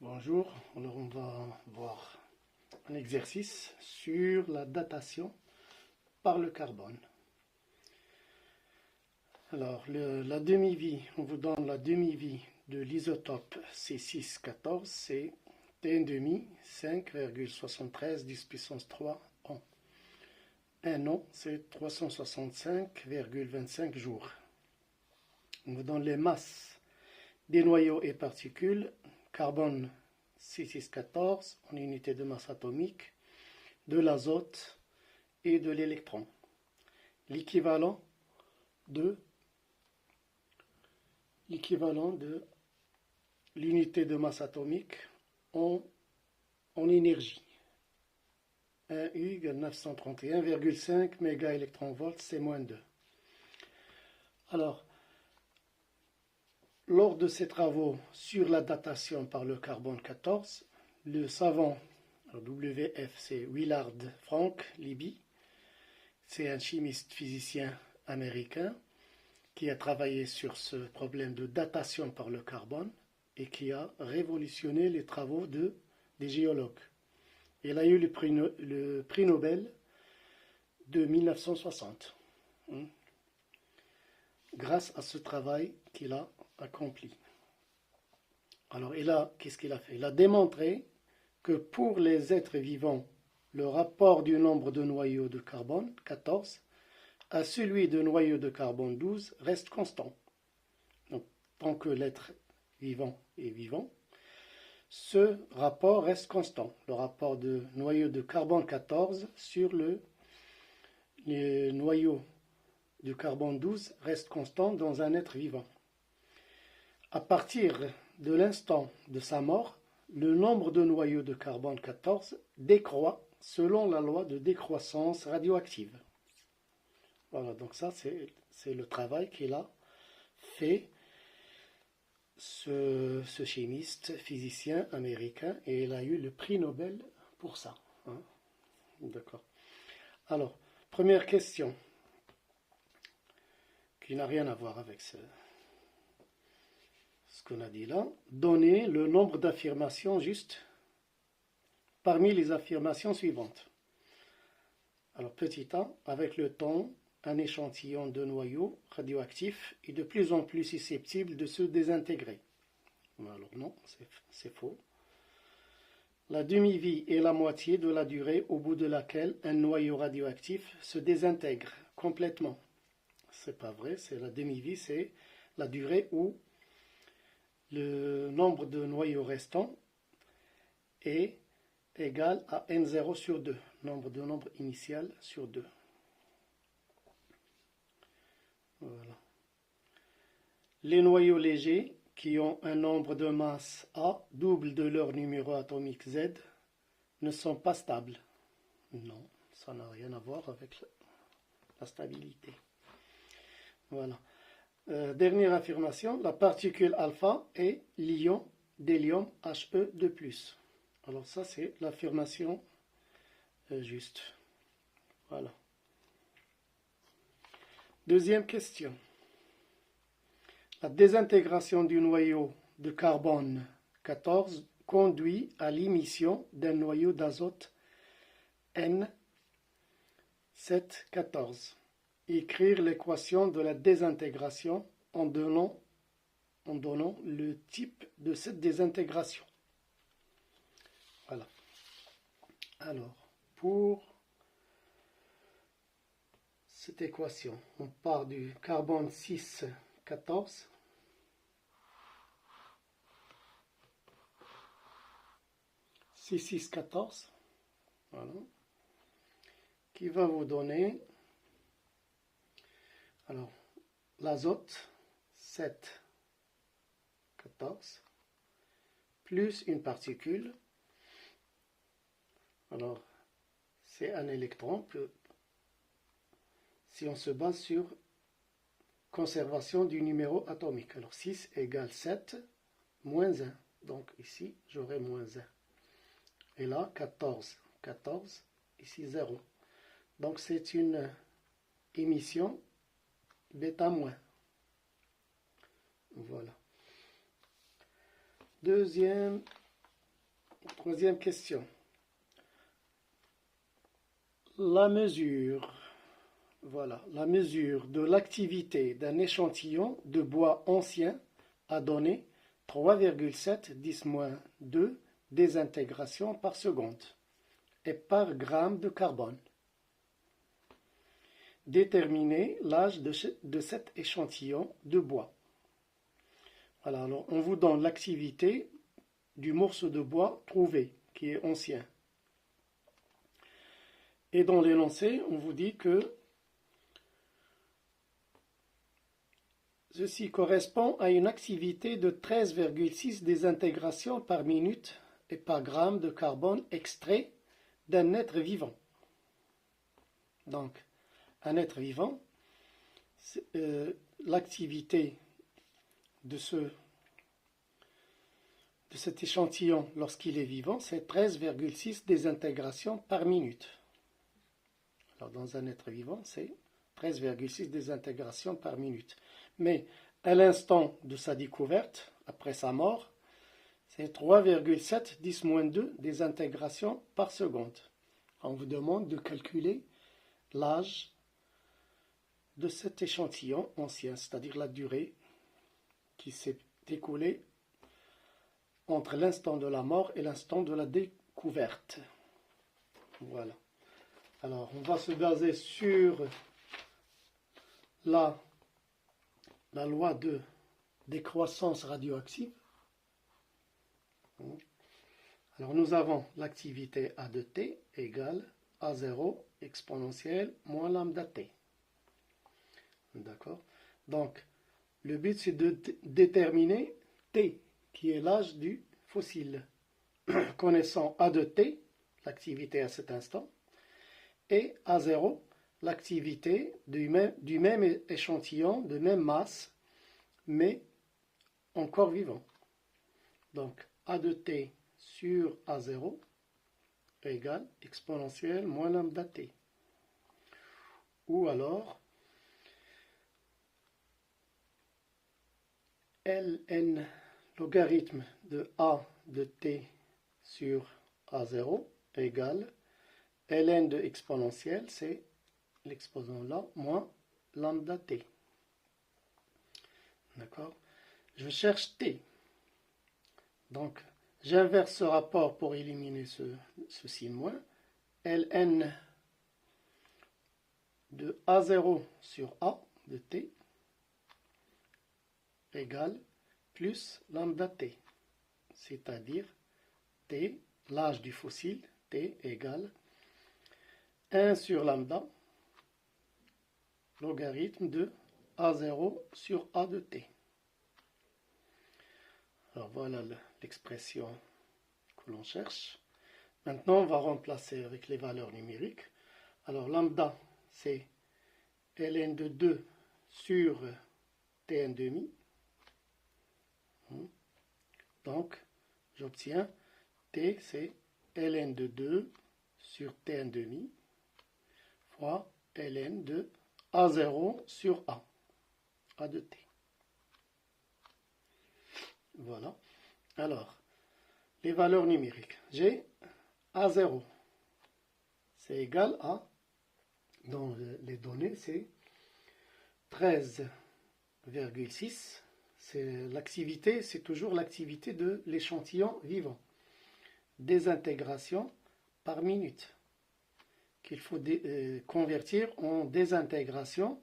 Bonjour, alors on va voir un exercice sur la datation par le carbone. Alors la demi-vie, on vous donne la demi-vie de l'isotope C614, c'est T1,5 5,73 10 puissance 3 ans. Un an, c'est 365,25 jours. On vous donne les masses des noyaux et particules, carbone C614 en unité de masse atomique, de l'azote et de l'électron. L'équivalent de l'unité de masse atomique en énergie. 1 U égale 931,5 mégaélectronvolts, C-2. Alors, lors de ces travaux sur la datation par le carbone 14, le savant WF, c'est Willard Frank Libby, c'est un chimiste physicien américain qui a travaillé sur ce problème de datation par le carbone et qui a révolutionné les travaux des géologues. Il a eu le prix Nobel de 1960, grâce à ce travail qu'il a accompli. Alors, qu'est-ce qu'il a fait? Il a démontré que pour les êtres vivants, le rapport du nombre de noyaux de carbone, 14, à celui de noyaux de carbone, 12, reste constant. Donc, tant que l'être vivant est vivant, ce rapport reste constant. Le rapport de noyaux de carbone 14 sur les noyaux de carbone 12 reste constant dans un être vivant. À partir de l'instant de sa mort, le nombre de noyaux de carbone 14 décroît selon la loi de décroissance radioactive. Voilà, donc ça c'est le travail qu'il a fait, ce chimiste physicien américain, et il a eu le prix Nobel pour ça. D'accord. Alors, première question, qui n'a rien à voir avec ce qu'on a dit là. Donnez le nombre d'affirmations justes parmi les affirmations suivantes. Alors, petit a, avec le temps, un échantillon de noyaux radioactifs est de plus en plus susceptible de se désintégrer. Alors non, c'est faux. La demi-vie est la moitié de la durée au bout de laquelle un noyau radioactif se désintègre complètement. C'est pas vrai, c'est la demi-vie, c'est la durée où le nombre de noyaux restants est égal à N0 sur 2, nombre initial sur 2. Voilà. Les noyaux légers qui ont un nombre de masse A double de leur numéro atomique Z ne sont pas stables. Non, ça n'a rien à voir avec la stabilité. Voilà. Dernière affirmation, la particule alpha est l'ion d'hélium He2+. Alors ça c'est l'affirmation juste. Voilà. Deuxième question. La désintégration du noyau de carbone 14 conduit à l'émission d'un noyau d'azote N714. Écrire l'équation de la désintégration en donnant le type de cette désintégration. Voilà. Alors, pour cette équation, on part du carbone 6,14. C614, voilà, qui va vous donner, alors, l'azote 7,14, plus une particule, alors, c'est un électron, si on se base sur conservation du numéro atomique. Alors, 6 égale 7, moins 1, donc ici, j'aurai moins 1. Et là, 14, ici 0. Donc c'est une émission bêta-. Voilà. Deuxième Troisième question. La mesure, voilà, la mesure de l'activité d'un échantillon de bois ancien a donné 3,7 10-2 désintégrations par seconde et par gramme de carbone. Déterminez l'âge de cet échantillon de bois. Voilà, alors on vous donne l'activité du morceau de bois trouvé, qui est ancien. Et dans l'énoncé, on vous dit que ceci correspond à une activité de 13,6 désintégrations par minute et par gramme de carbone extrait d'un être vivant. Donc, un être vivant, l'activité de cet échantillon lorsqu'il est vivant, c'est 13,6 désintégrations par minute. Alors, dans un être vivant, c'est 13,6 désintégrations par minute. Mais à l'instant de sa découverte, après sa mort, c'est 3,7 10-2 désintégrations par seconde. On vous demande de calculer l'âge de cet échantillon ancien, c'est-à-dire la durée qui s'est écoulée entre l'instant de la mort et l'instant de la découverte. Voilà. Alors, on va se baser sur la loi de décroissance radioactive. Alors, nous avons l'activité A de t égale A0 exponentielle moins lambda t. D'accord? Donc, le but, c'est de déterminer t, qui est l'âge du fossile. Connaissant A de t, l'activité à cet instant, et A0, l'activité du même échantillon, de même masse, mais encore vivant. Donc, A de t sur A0 égale exponentielle moins lambda t. Ou alors, ln logarithme de A de t sur A0 égale ln de exponentielle, c'est l'exposant là, moins lambda t. D'accord? Je cherche t. Donc, j'inverse ce rapport pour éliminer ce signe moins. ln de A0 sur A de t égale plus lambda t. C'est-à-dire t, l'âge du fossile, t égale 1 sur lambda, logarithme de A0 sur A de t. Alors voilà l'expression que l'on cherche. Maintenant, on va remplacer avec les valeurs numériques. Alors lambda, c'est ln de 2 sur tn demi. Donc, j'obtiens t, c'est ln de 2 sur tn demi fois ln de A0 sur A de t. Voilà. Alors, les valeurs numériques. J'ai A0. C'est égal à, dans les données, c'est 13,6. C'est l'activité, c'est toujours l'activité de l'échantillon vivant. Désintégration par minute, qu'il faut convertir en désintégration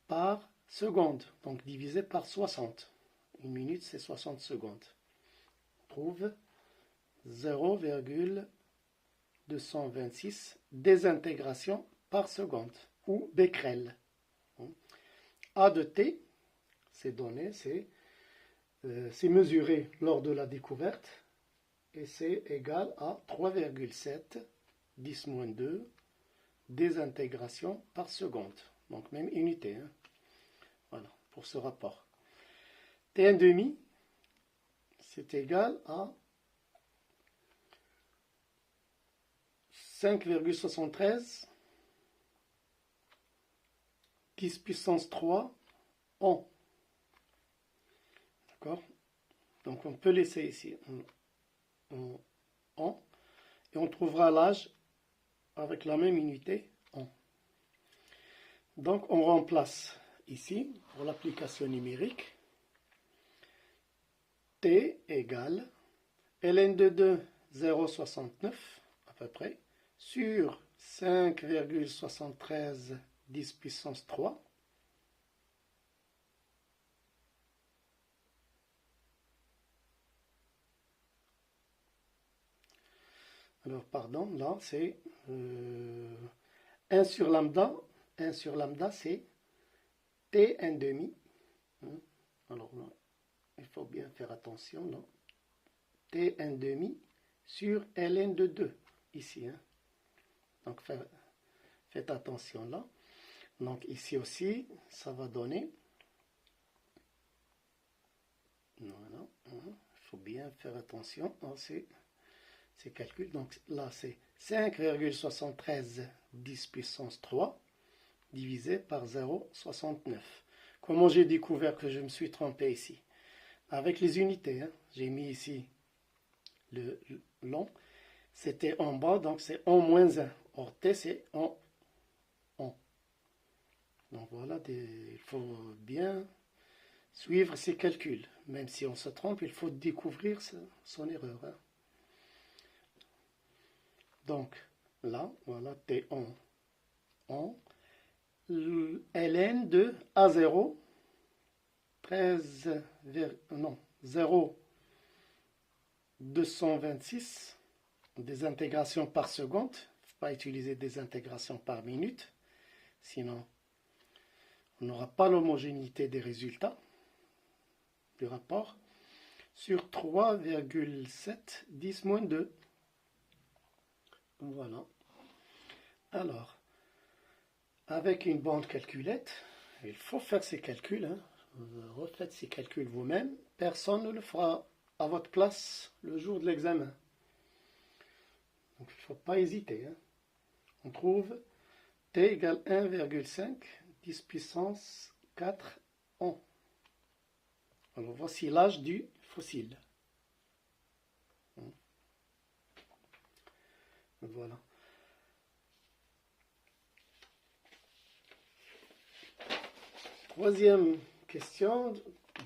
par seconde, donc divisé par 60. Une minute, c'est 60 secondes. On trouve 0,226 désintégration par seconde, ou becquerel. A de t, c'est donné, c'est mesuré lors de la découverte, et c'est égal à 3,7 10-2 désintégration par seconde. Donc même unité. Hein. Voilà, pour ce rapport. Tn demi, c'est égal à 5,73 10 puissance 3 en. D'accord? Donc on peut laisser ici en, et on trouvera l'âge avec la même unité en. Donc on remplace ici, pour l'application numérique, t égale ln de 2, 0,69 à peu près, sur 5,73 10 puissance 3, alors pardon, là c'est 1 sur lambda, 1 sur lambda c'est t 1 demi, alors là, il faut bien faire attention, là. t 1 demi sur ln de 2, ici, hein. Donc faites attention là. Donc ici aussi, ça va donner, voilà, il faut bien faire attention à ces calculs. Donc là c'est 5,73 10 puissance 3 divisé par 0,69. Comment j'ai découvert que je me suis trompé ici? Avec les unités, hein. J'ai mis ici le long, c'était en bas, donc c'est en moins 1. Or t c'est en. Donc voilà, il faut bien suivre ces calculs. Même si on se trompe, il faut découvrir son erreur, hein. Donc là, voilà, t en ln de A0, 13, non, 0,226, des intégrations par seconde. Il ne faut pas utiliser des intégrations par minute, sinon on n'aura pas l'homogénéité des résultats du rapport, sur 3,7 10 moins 2. Voilà. Alors, avec une bande calculette, il faut faire ces calculs, hein. Refaites ces calculs vous-même. Personne ne le fera à votre place le jour de l'examen. Donc, il ne faut pas hésiter, hein. On trouve t égale 1,5 10 puissance 4 ans. Alors, voici l'âge du fossile. Voilà. Troisième question,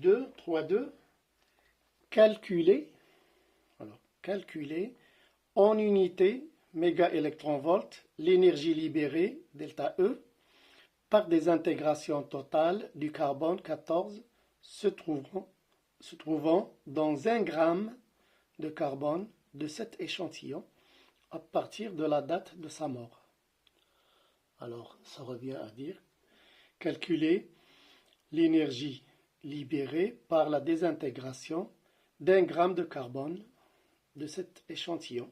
3.2. Calculer, alors, calculer en unité mégaélectronvolts l'énergie libérée, delta E, par des intégrations totales du carbone 14 se trouvant dans 1 gramme de carbone de cet échantillon à partir de la date de sa mort. Alors, ça revient à dire calculer l'énergie libérée par la désintégration d'1 gramme de carbone de cet échantillon